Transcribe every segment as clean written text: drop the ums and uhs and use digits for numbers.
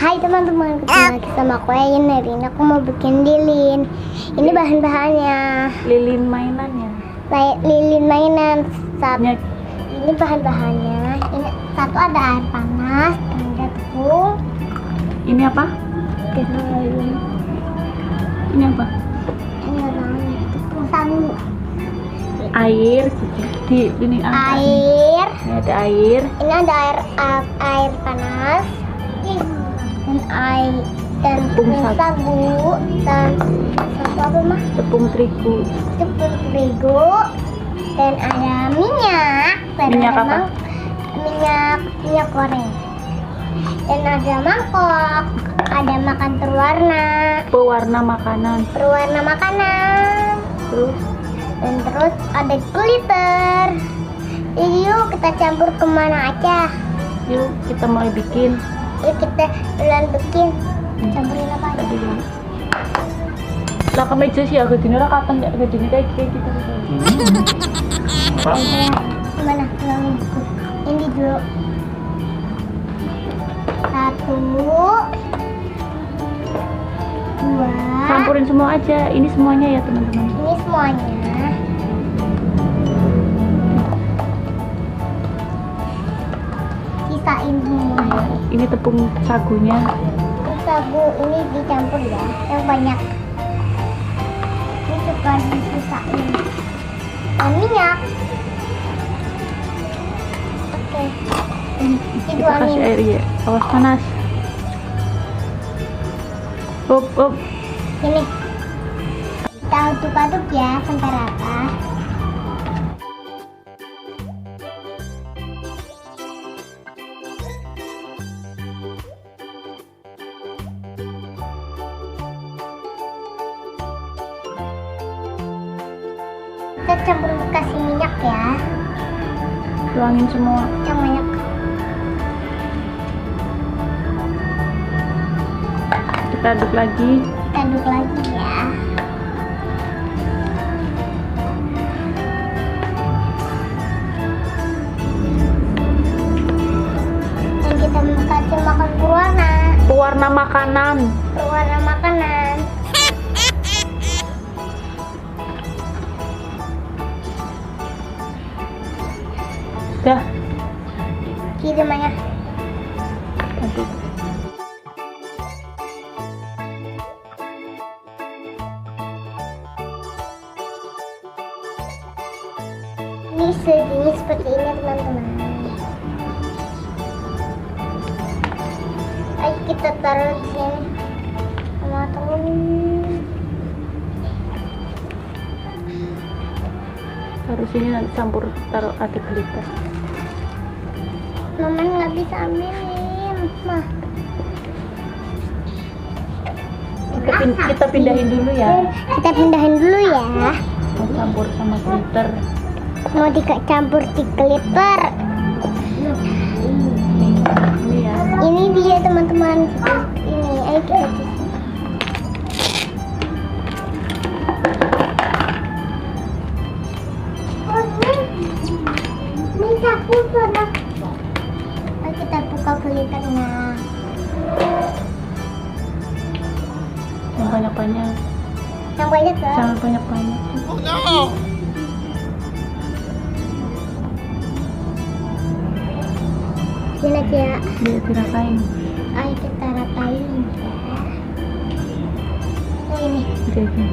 Hai teman-teman, ketemu lagi sama aku Ayin. Hari ini aku mau bikin lilin. Ini bahan-bahannya Lilin mainan ya? lilin mainan. Ini Ini bahan-bahannya. Ini satu ada air panas, dan ada tepung. ini apa? Ini apa? Ini ada tepung sagu. Air. Di ini Air. Ini ada air. Ini ada air panas. Dan air dan Tepung tepung sagu dan satu apa mah? Tepung terigu. Tepung terigu dan ada minyak. Dan Minyak ada apa? Minyak goreng. Dan ada mangkok. Ada makan Pewarna makanan. berwarna makanan. Terus ada glitter. Jadi yuk kita campur kemana aja. Yuk kita mulai bikin. Yuk kita duluan bikin. Campurin apa aja? Lah kemeja sih agak dini lah kapan nggak agak dini kayak gitu. Mana tulangin buku? Ini dulu. Satu, dua. Campurin semua aja. Ini semuanya ya teman-teman. Ini semuanya. Sisain semua. Ini tepung sagunya. Terus sagu ini dicampur ya, yang banyak. Ini suka disisain. Dan minyak. Oke. Kita kasih Dituangin. air ya. Awas panas. Up. Ini. Kita aduk-aduk ya sampai rata. Kita campur kasih minyak ya, Tuangin semua. yang banyak. Kita aduk lagi. Kita aduk lagi ya. Dan kita kasih makan Pewarna makanan. berwarna makanan. Dah. Kirim aja. Aduk. Ini segini seperti ini teman-teman. Ayo kita taruh di sini. Sama temen. Taruh sini nanti campur taruh ada glitter. Mama nggak bisa ambilin, mah. Kita pindahin dulu ya. Kita pindahin dulu ya. Mau campur sama glitter. Mau dicampur di glitter. Ini ya. Ini dia teman-teman. Ini, ayo kita ini sapu sudah. Ayo kita buka glitternya. Yang banyak-banyak. Yang banyak kan? Jangan banyak-banyak. Gila ya. Biar dirasain. Ayo kita ratain. Nah, ini. Jadi.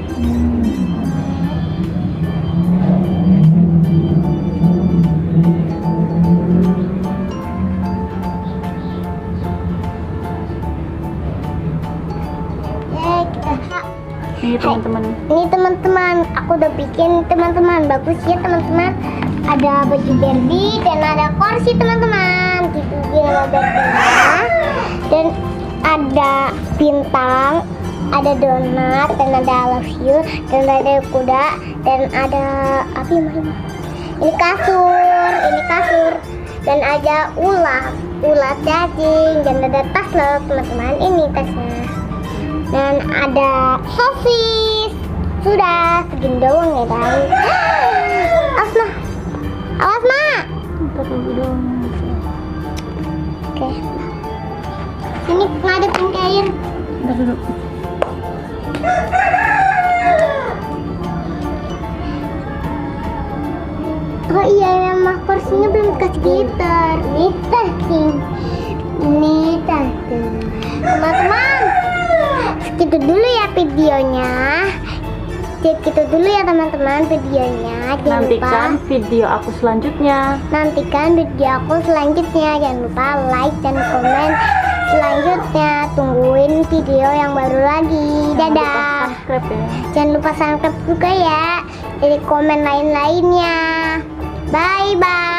Kita. Ini teman-teman. Ini teman-teman, aku udah bikin teman-teman. Bagus ya teman-teman. Ada baju Barbie dan ada kursi teman-teman. Gitu nama Barbie-nya. Dan ada bintang, ada donat, dan ada I love you, dan ada kuda, dan ada apa ini? Ini kasur, dan ada ulat cacing, dan ada tas loh teman-teman. Ini tasnya. Dan ada sosis. Sudah segini doang ya guys. Awas ma. Ntar dulu dong. Oke. Sini ngadepin ke air. Udah duduk. Oh iya, memang kursinya belum dikasih gitar. Nih testing. Nih testing. Teman-teman, segitu dulu ya videonya. Segitu dulu ya teman-teman videonya. Jangan Nantikan lupa video aku selanjutnya. nantikan video aku selanjutnya. Jangan lupa like dan komen selanjutnya. Tungguin video yang baru lagi. Jangan lupa Dadah. subscribe ya. Jangan lupa subscribe juga ya. Jadi komen lain-lainnya. Bye bye.